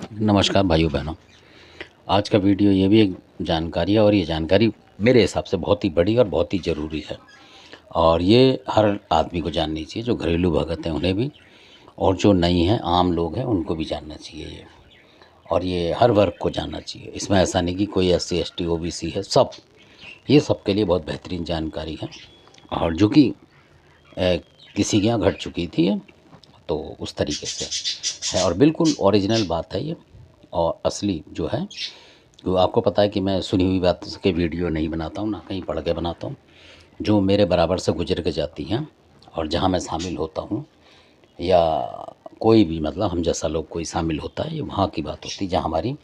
नमस्कार भाइयों बहनों। आज का वीडियो ये भी एक जानकारी है और ये जानकारी मेरे हिसाब से बहुत ही बड़ी और बहुत ही ज़रूरी है और ये हर आदमी को जाननी चाहिए, जो घरेलू भगत हैं उन्हें भी और जो नहीं हैं आम लोग हैं उनको भी जानना चाहिए ये। और ये हर वर्ग को जानना चाहिए। इसमें ऐसा नहीं कि कोई SC ST OBC है, सब ये सबके लिए बहुत बेहतरीन जानकारी है और जो कि किसी के यहाँ घट चुकी थी ये, तो उस तरीके से है और बिल्कुल ओरिजिनल बात है ये और असली जो है। तो आपको पता है कि मैं सुनी हुई बात के वीडियो नहीं बनाता हूँ, ना कहीं पढ़ के बनाता हूँ। जो मेरे बराबर से गुजर के जाती हैं और जहाँ मैं शामिल होता हूँ या कोई भी मतलब हम जैसा लोग कोई शामिल होता है, ये वहाँ की बात होती है जहाँ हमारी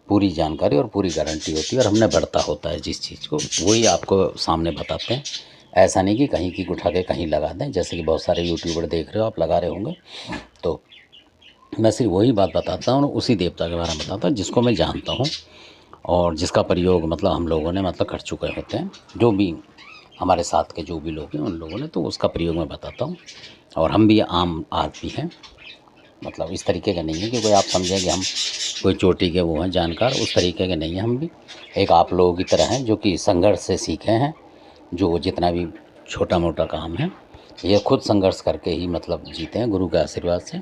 पूरी जानकारी और पूरी गारंटी होती है और हमने बढ़ता होता है जिस चीज़ को, वही आपको सामने बताते हैं। ऐसा नहीं कि कहीं की उठा के कहीं लगा दें, जैसे कि बहुत सारे यूट्यूबर देख रहे हो आप, लगा रहे होंगे। तो मैं सिर्फ वही बात बताता हूँ, उसी देवता के बारे में बताता हूँ जिसको मैं जानता हूँ और जिसका प्रयोग मतलब हम लोगों ने मतलब कर चुके होते हैं, जो भी हमारे साथ के जो भी लोग हैं उन लोगों ने, तो उसका प्रयोग मैं बताता हूँ। और हम भी आम आदमी हैं, मतलब इस तरीके का नहीं है कि कोई आप समझें कि हम कोई चोटी के वो हैं जानकार, उस तरीके के नहीं हैं। हम भी एक आप लोगों की तरह हैं जो कि संघर्ष से सीखे हैं, जो जितना भी छोटा मोटा काम है ये खुद संघर्ष करके ही मतलब जीते हैं गुरु के आशीर्वाद से।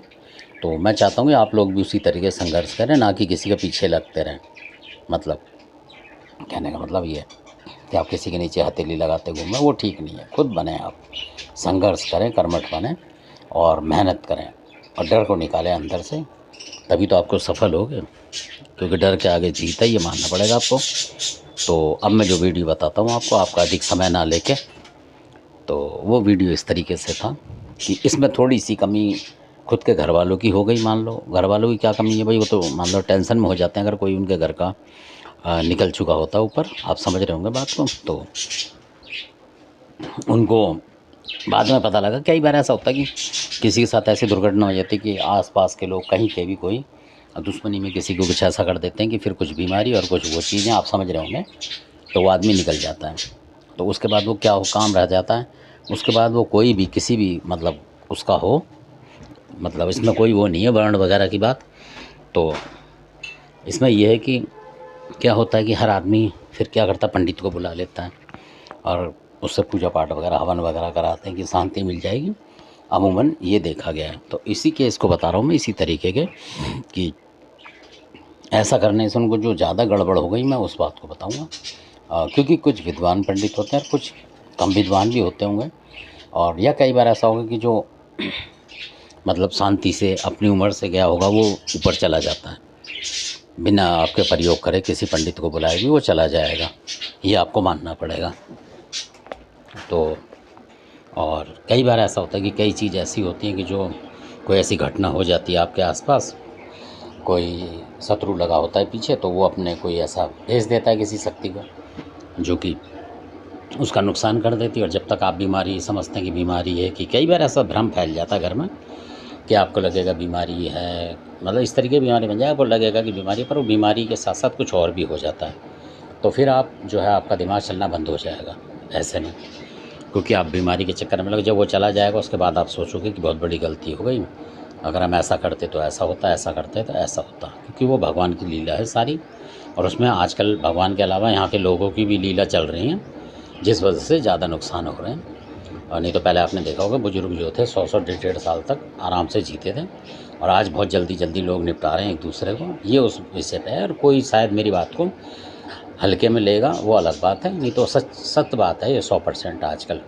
तो मैं चाहता हूँ कि आप लोग भी उसी तरीके से संघर्ष करें, ना कि किसी के पीछे लगते रहें। मतलब कहने का मतलब ये है कि आप किसी के नीचे हथेली लगाते घूमें, वो ठीक नहीं है। खुद बने, आप संघर्ष करें, कर्मठ बने और मेहनत करें और डर को निकालें अंदर से, तभी तो आपको सफल होगे, क्योंकि डर के आगे जीत है, ये मानना पड़ेगा आपको। तो अब मैं जो वीडियो बताता हूँ आपको, आपका अधिक समय ना लेके, तो वो वीडियो इस तरीके से था कि इसमें थोड़ी सी कमी खुद के घर वालों की हो गई। मान लो घर वालों की क्या कमी है भाई, वो तो मान लो टेंशन में हो जाते हैं अगर कोई उनके घर का निकल चुका होता है ऊपर, आप समझ रहे होंगे बात को। तो उनको बाद में पता लगा, कई बार ऐसा होता है कि किसी के साथ ऐसी दुर्घटना हो जाती है कि आसपास के लोग कहीं के भी कोई दुश्मनी में किसी को कुछ ऐसा कर देते हैं कि फिर कुछ बीमारी और कुछ वो चीज़ें, आप समझ रहे होंगे, तो वो आदमी निकल जाता है। तो उसके बाद वो क्या हो, काम रह जाता है। उसके बाद वो कोई भी किसी भी मतलब उसका हो, मतलब इसमें कोई वो नहीं है वर्ण वगैरह की बात। तो इसमें यह है कि क्या होता है कि हर आदमी फिर क्या करता है, पंडित को बुला लेता है और उससे पूजा पाठ वगैरह हवन वगैरह कराते हैं कि शांति मिल जाएगी। अमूमन ये देखा गया है। तो इसी केस को बता रहा हूँ मैं, इसी तरीके के कि ऐसा करने से उनको जो ज़्यादा गड़बड़ हो गई, मैं उस बात को बताऊँगा। क्योंकि कुछ विद्वान पंडित होते हैं और कुछ कम विद्वान भी होते होंगे, और या कई बार ऐसा होगा कि जो मतलब शांति से अपनी उम्र से गया होगा वो ऊपर चला जाता है, बिना आपके प्रयोग करे, किसी पंडित को बुलाए भी वो चला जाएगा, ये आपको मानना पड़ेगा। तो और कई बार ऐसा होता है कि कई चीज़ ऐसी होती हैं कि जो कोई ऐसी घटना हो जाती है आपके आसपास, कोई शत्रु लगा होता है पीछे, तो वो अपने कोई ऐसा भेज देता है किसी शक्ति को जो कि उसका नुकसान कर देती है। और जब तक आप बीमारी समझते हैं कि बीमारी है, कि कई बार ऐसा भ्रम फैल जाता है घर में कि आपको लगेगा बीमारी है, मतलब इस तरीके की बीमारी बन जाएगा, वो लगेगा कि बीमारी, पर वो बीमारी के साथ साथ कुछ और भी हो जाता है। तो फिर आप जो है आपका दिमाग चलना बंद हो जाएगा, ऐसे नहीं, क्योंकि आप बीमारी के चक्कर में लगे, जब वो चला जाएगा उसके बाद आप सोचोगे कि बहुत बड़ी गलती हो गई, अगर हम ऐसा करते तो ऐसा होता, ऐसा करते तो ऐसा होता। क्योंकि वो भगवान की लीला है सारी, और उसमें आजकल भगवान के अलावा यहाँ के लोगों की भी लीला चल रही हैं, जिस वजह से ज़्यादा नुकसान हो रहे हैं। और नहीं तो पहले आपने देखा होगा बुजुर्ग जो थे 100-100 150 साल तक आराम से जीते थे, और आज बहुत जल्दी जल्दी लोग निपटा रहे हैं एक दूसरे को। ये उस विषय पे है, और कोई शायद मेरी बात को हल्के में लेगा वो अलग बात है, नहीं तो सत्य बात है ये 100% आजकल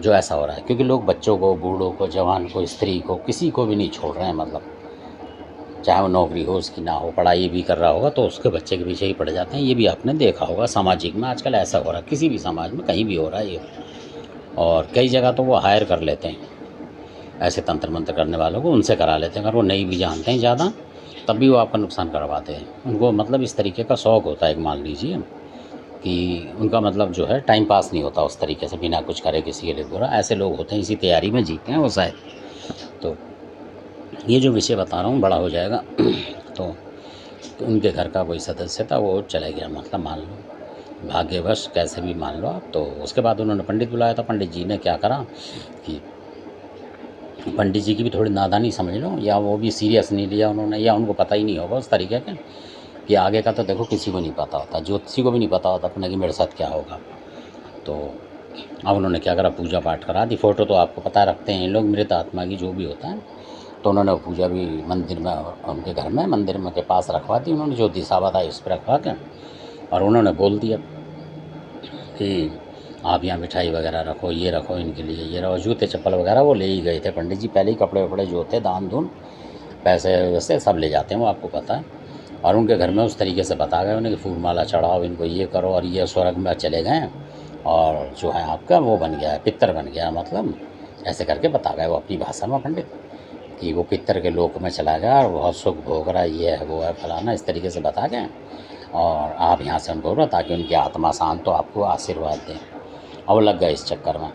जो ऐसा हो रहा है। क्योंकि लोग बच्चों को, बूढ़ों को, जवान को, स्त्री को, किसी को भी नहीं छोड़ रहे हैं। मतलब चाहे वो नौकरी हो उसकी ना हो, पढ़ाई भी कर रहा होगा तो उसके बच्चे के पीछे ही पड़ जाते हैं। ये भी आपने देखा होगा सामाजिक में, आजकल ऐसा हो रहा है, किसी भी समाज में कहीं भी हो रहा है ये। और कई जगह तो वो हायर कर लेते हैं ऐसे तंत्र मंत्र करने वालों को, उनसे करा लेते हैं। अगर वो नहीं भी जानते हैं ज़्यादा, तब भी वो आपका नुकसान करवाते हैं। उनको मतलब इस तरीके का शौक़ होता है, एक मान लीजिए कि उनका मतलब जो है टाइम पास नहीं होता उस तरीके से, बिना कुछ करे किसी के लिए बुरा। ऐसे लोग होते हैं, इसी तैयारी में जीते हैं वो शायद। तो ये जो विषय बता रहा हूँ बड़ा हो जाएगा। तो उनके घर का कोई सदस्य था, वो चले गया, मतलब मान लो भाग्यवश, कैसे भी मान लो आप। तो उसके बाद उन्होंने पंडित बुलाया था। पंडित जी ने क्या करा कि पंडित जी की भी थोड़ी नादानी समझ लो, या वो भी सीरियस नहीं लिया उन्होंने, या उनको पता ही नहीं होगा उस तरीके का कि आगे का तो देखो किसी को नहीं पता होता, ज्योतिषी को भी नहीं पता होता अपने कि मेरे साथ क्या होगा। तो अब उन्होंने क्या करा, पूजा पाठ करा दी। फ़ोटो तो आपको पता रखते हैं लोग मृत आत्मा की जो भी होता है, तो उन्होंने पूजा भी मंदिर में, उनके घर में मंदिर में के पास रखवा दी उन्होंने, जो दिसावा था इस पर रखवा के, और उन्होंने बोल दिया कि आप यहाँ मिठाई वगैरह रखो, ये रखो इनके लिए, ये रखो। जूते चप्पल वगैरह वो ले ही गए थे पंडित जी, पहले ही कपड़े वपड़े जो होते दान दून पैसे वैसे सब ले जाते हैं वो, आपको पता है। और उनके घर में उस तरीके से बता गए उन्हें कि फूल माला चढ़ाओ, इनको ये करो, और ये स्वर्ग में चले गए और जो है आपका वो बन गया है, पितर बन गया, मतलब ऐसे करके बता गए वो अपनी भाषा में पंडित, कि वो पितर के लोक में चला गया और बहुत सुख भोग रहा, ये है वो है फलाना, इस तरीके से बता गए। और आप यहाँ से उनको ताकि उनकी आत्मा शांत तो आपको आशीर्वाद दें। अब लग गए इस चक्कर में,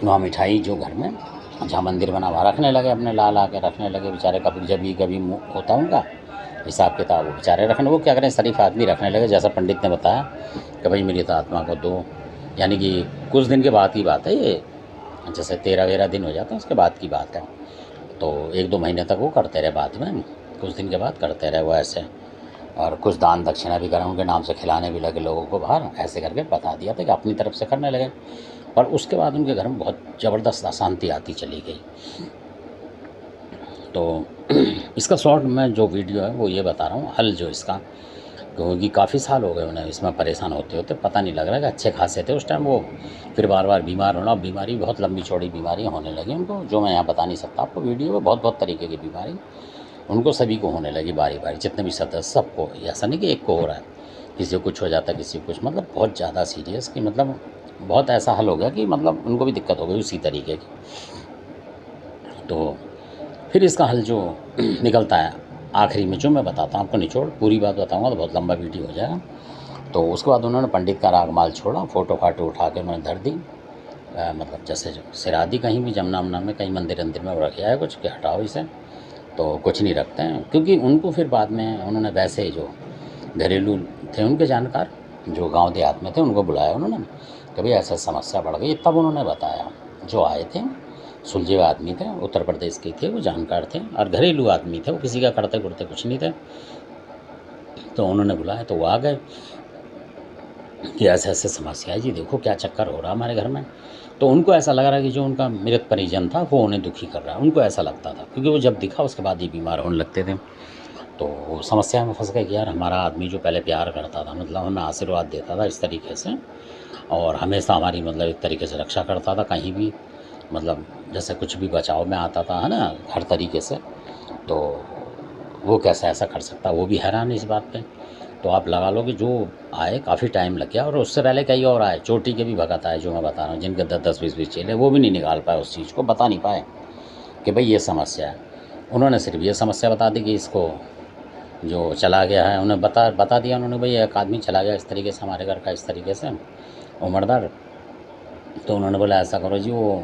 वहाँ मिठाई जो घर में जहाँ मंदिर बना वहाँ रखने लगे, अपने ला के रखने लगे बेचारे। कभी जब भी कभी होता उनका हिसाब किताब, वो बेचारे रखने, वो क्या करें शरीफ आदमी रखने लगे, जैसा पंडित ने बताया कि भाई मेरी तो आत्मा को दो। यानी कि कुछ दिन के बाद की बात है ये, जैसे 13-13 दिन हो जाते हैं उसके बाद की बात है। तो 1-2 महीने तक वो करते रहे, बाद में कुछ दिन के बाद करते रहे वो ऐसे, और कुछ दान दक्षिणा भी करें उनके नाम से, खिलाने भी लगे लोगों को बाहर, ऐसे करके बता दिया था कि अपनी तरफ से करने लगे। पर उसके बाद उनके घर में बहुत ज़बरदस्त अशांति आती चली गई। तो इसका शॉर्ट में जो वीडियो है वो ये बता रहा हूँ, हल जो इसका, क्योंकि काफ़ी साल हो गए उन्हें इसमें परेशान होते होते, पता नहीं लग रहा कि अच्छे खासे थे उस टाइम वो, फिर बार बार बीमार होना, बीमारी बहुत लंबी चौड़ी बीमारियाँ होने लगी उनको, जो मैं यहाँ बता नहीं सकता आपको। वीडियो में बहुत तरीके की बीमारी उनको सभी को होने लगी बारी बारी, जितने भी सदस्य सबको, ऐसा नहीं कि एक को हो रहा है, किसी को कुछ हो जाता है, किसी को कुछ, मतलब बहुत ज़्यादा सीरियस, कि मतलब बहुत ऐसा हल हो गया कि मतलब उनको भी दिक्कत हो गई उसी तरीके की। तो फिर इसका हल जो निकलता है आखिरी में, जो मैं बताता हूँ आपको निचोड़, पूरी बात बताऊँगा तो बहुत लंबा वीडियो हो जाएगा। तो उसके बाद उन्होंने पंडित का रागमाल छोड़ा, फ़ोटो फाटो उठा के उन्होंने धर दी, मतलब जैसे सिरा दी कहीं भी, जमुना वमुना में कहीं मंदिर अंदिर में रखे आए कुछ कि हटाओ इसे, तो कुछ नहीं रखते हैं। क्योंकि उनको फिर बाद में उन्होंने वैसे जो घरेलू थे उनके जानकार जो गांव देहात में थे उनको बुलाया उन्होंने, कभी ऐसा समस्या बढ़ गई, तब उन्होंने बताया। जो आए थे सुलझे हुए आदमी थे, उत्तर प्रदेश के थे, वो जानकार थे और घरेलू आदमी थे, वो किसी का करते कुरते कुछ नहीं थे। तो उन्होंने बुलाया तो वो आ गए कि ऐसे ऐसे समस्या है जी, देखो क्या चक्कर हो रहा हमारे घर में। तो उनको ऐसा लग रहा है कि जो उनका मृत परिजन था वो उन्हें दुखी कर रहा है, उनको ऐसा लगता था, क्योंकि वो जब दिखा उसके बाद ही बीमार होने लगते थे। तो वो समस्या में फंस गए कि यार हमारा आदमी जो पहले प्यार करता था, मतलब हमें आशीर्वाद देता था इस तरीके से, और हमेशा हमारी मतलब एक तरीके से रक्षा करता था कहीं भी, मतलब जैसे कुछ भी बचाव में आता था, है ना, हर तरीके से, तो वो कैसे ऐसा कर सकता, वो भी हैरान है इस बात पे। तो आप लगा लो कि जो आए काफ़ी टाइम लग गया, और उससे पहले कई और आए, चोटी के भी भगत आए जो मैं बता रहा हूँ, जिनके 10-10 20-20 चेले, वो भी नहीं निकाल पाए उस चीज़ को, बता नहीं पाए कि भाई ये समस्या है। उन्होंने सिर्फ ये समस्या बता दी कि इसको जो चला गया है, उन्हें बता दिया उन्होंने, भाई एक आदमी चला गया इस तरीके से हमारे घर का, इस तरीके से उम्रदार। तो उन्होंने बोला ऐसा करो जी, वो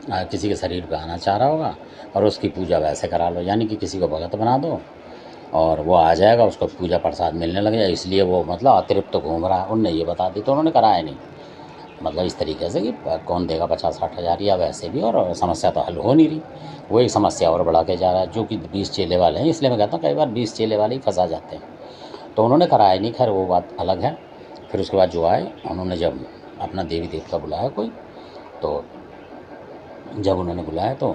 किसी के शरीर पे आना चाह रहा होगा और उसकी पूजा वैसे करा लो, यानी कि किसी को भगत बना दो और वो आ जाएगा, उसको पूजा प्रसाद मिलने लग जाए, इसलिए वो मतलब अतिरिक्त तो घूम रहा है। उनने ये बता दी, तो उन्होंने कराया नहीं, मतलब इस तरीके से कि कौन देगा 50-60 हज़ार या वैसे भी, और समस्या तो हल हो नहीं रही, वो एक समस्या और बढ़ा के जा रहा है, जो कि 20 चेले वाले हैं। इसलिए मैं कहता हूँ कई बार 20 चेले वाले ही फंसा जाते हैं। तो उन्होंने कराया नहीं, खैर वो बात अलग है। फिर उसके बाद जो आए उन्होंने जब अपना देवी देवता बुलाया कोई, तो जब उन्होंने बुलाया तो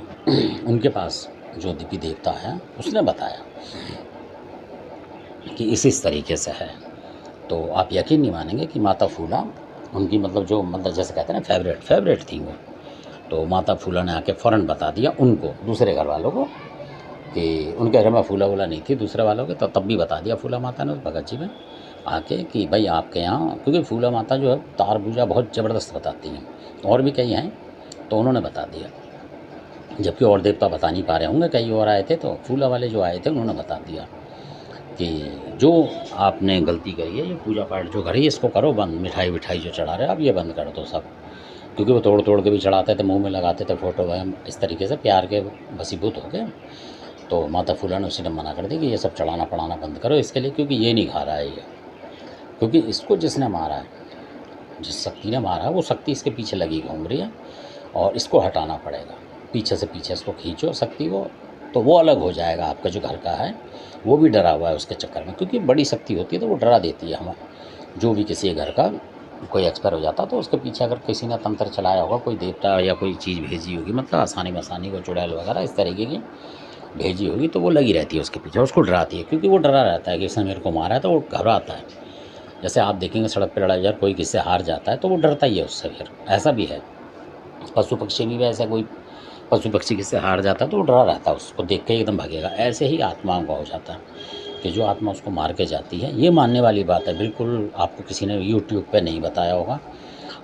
उनके पास जो देवी देवता है उसने बताया कि इस तरीके से है। तो आप यकीन नहीं मानेंगे कि माता फूला उनकी मतलब जो मतलब जैसे कहते हैं ना फेवरेट थी वो। तो माता फूला ने आके फ़ौरन बता दिया उनको, दूसरे घर वालों को, कि उनके घर में फूला वूला नहीं थी दूसरे वालों के, तो तब भी बता दिया फूला माता ने उस भगत जी में आके कि भाई आपके यहाँ, क्योंकि फूला माता जो है तार पूजा बहुत ज़बरदस्त बताती हैं, और भी कई हैं, तो उन्होंने बता दिया। जबकि और देवता बता नहीं पा रहे होंगे, कई और आए थे, तो फूला वाले जो आए थे उन्होंने बता दिया कि जो आपने गलती करी है, ये पूजा पाठ जो करी इसको करो बंद, मिठाई विठाई जो चढ़ा रहे अब ये बंद कर दो सब। क्योंकि वो तोड़ के भी चढ़ाते थे, मुंह में लगाते थे फ़ोटो वह, इस तरीके से प्यार के वसीभूत हो गए। तो माता फूला ने उसी ने मना कर दी कि ये सब चढ़ाना पढ़ाना बंद करो इसके लिए, क्योंकि ये नहीं खा रहा है ये, क्योंकि इसको जिसने मारा है, जिस शक्ति ने मारा है वो शक्ति इसके पीछे लगी घूम रही है और इसको हटाना पड़ेगा। पीछे से पीछे इसको खींचो शक्ति को, तो वो अलग हो जाएगा। आपका जो घर का है वो भी डरा हुआ है उसके चक्कर में, क्योंकि बड़ी शक्ति होती है तो वो डरा देती है हमें। जो भी किसी घर का कोई एक्सपायर हो जाता तो उसके पीछे अगर किसी ने तंत्र चलाया होगा, कोई देवता या कोई चीज़ भेजी होगी, मतलब आसानी मसानी को चुड़ैल वगैरह इस तरीके की भेजी होगी, तो वो लगी रहती है उसके पीछे, उसको डराती है, क्योंकि वो डरा रहता है कि इसने मेरे को मारा है, तो वो घबराता है। जैसे आप देखेंगे सड़क पर लड़ाई, यार कोई किससे हार जाता है तो वो डरता ही है उससे, फिर ऐसा भी है। पशु पक्षी भी वैसे, कोई पशु पक्षी किससे हार जाता है तो वो डरा रहता है, उसको देख के एकदम भागेगा। ऐसे ही आत्माओं का हो जाता है कि जो आत्मा उसको मार के जाती है। ये मानने वाली बात है, बिल्कुल आपको किसी ने यूट्यूब पे नहीं बताया होगा।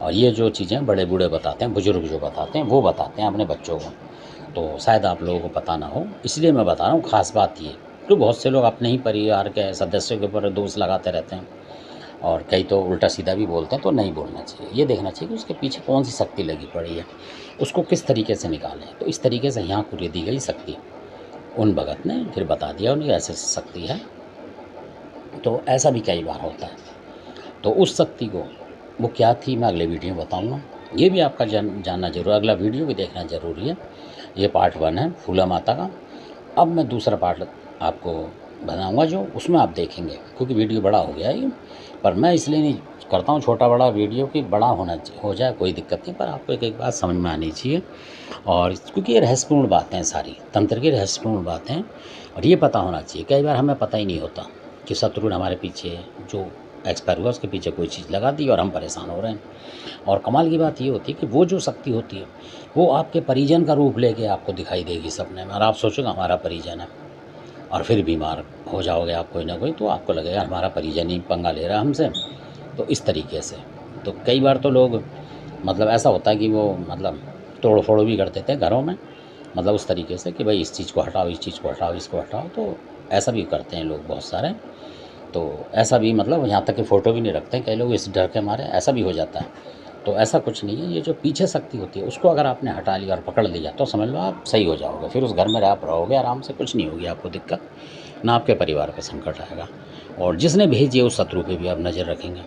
और ये जो चीज़ें बड़े बूढ़े बताते हैं, बुजुर्ग जो बताते हैं, वो बताते हैं अपने बच्चों को, तो शायद आप लोगों को पता ना हो, इसलिए मैं बता रहा हूँ। ख़ास बात ये, तो बहुत से लोग अपने ही परिवार के सदस्यों के ऊपर दोष लगाते रहते हैं, और कई तो उल्टा सीधा भी बोलते हैं। तो नहीं बोलना चाहिए, ये देखना चाहिए कि उसके पीछे कौन सी शक्ति लगी पड़ी है, उसको किस तरीके से निकालें। तो इस तरीके से यहाँ पूरी दी गई शक्ति, उन भगत ने फिर बता दिया उन्हें ऐसे शक्ति है। तो ऐसा भी कई बार होता है। तो उस शक्ति को वो क्या थी, मैं अगले वीडियो में बताऊँगा। ये भी आपका जानना जरूर, अगला वीडियो भी देखना ज़रूरी है। ये पार्ट 1 है फूला माता का। अब मैं दूसरा पार्ट आपको बनाऊंगा, जो उसमें आप देखेंगे, क्योंकि वीडियो बड़ा हो गया है ये। पर मैं इसलिए नहीं करता हूँ छोटा बड़ा वीडियो, कि बड़ा हो जाए कोई दिक्कत नहीं, पर आपको एक बात समझ में आनी चाहिए। और क्योंकि ये रहस्यपूर्ण बातें हैं, सारी तंत्र की रहस्यपूर्ण बातें, और ये पता होना चाहिए। कई बार हमें पता ही नहीं होता कि शत्रु ने हमारे पीछे जो एक्सपायर हुआ उसके पीछे कोई चीज़ लगा दी और हम परेशान हो रहे हैं। और कमाल की बात ये होती है कि वो जो शक्ति होती है वो आपके परिजन का रूप लेके आपको दिखाई देगी सपने में, और आप सोचोगे हमारा परिजन है, और फिर बीमार हो जाओगे आप कोई ना कोई, तो आपको लगेगा हमारा परिजन ही पंगा ले रहा है हमसे। तो इस तरीके से तो कई बार तो लोग, मतलब ऐसा होता है कि वो मतलब तोड़ फोड़ भी कर देते हैं घरों में, मतलब उस तरीके से कि भाई इस चीज़ को हटाओ, इस चीज़ को हटाओ, इसको हटाओ। तो ऐसा भी करते हैं लोग बहुत सारे। तो ऐसा भी, मतलब यहाँ तक कि फ़ोटो भी नहीं रखते हैं कई लोग इस डर के मारे, ऐसा भी हो जाता है। तो ऐसा कुछ नहीं है। ये जो पीछे शक्ति होती है उसको अगर आपने हटा लिया और पकड़ लिया तो समझ लो आप सही हो जाओगे। फिर उस घर में आप रहोगे आराम से, कुछ नहीं होगी आपको दिक्कत, ना आपके परिवार पे संकट आएगा। और जिसने भेजी है उस शत्रु पे भी आप नज़र रखेंगे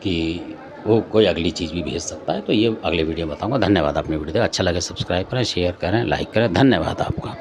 कि वो कोई अगली चीज़ भी भेज सकता है। तो ये अगले वीडियो में बताऊँगा। धन्यवाद। अपनी वीडियो अच्छा लगे सब्सक्राइब करें, शेयर करें, लाइक करें। धन्यवाद आपका।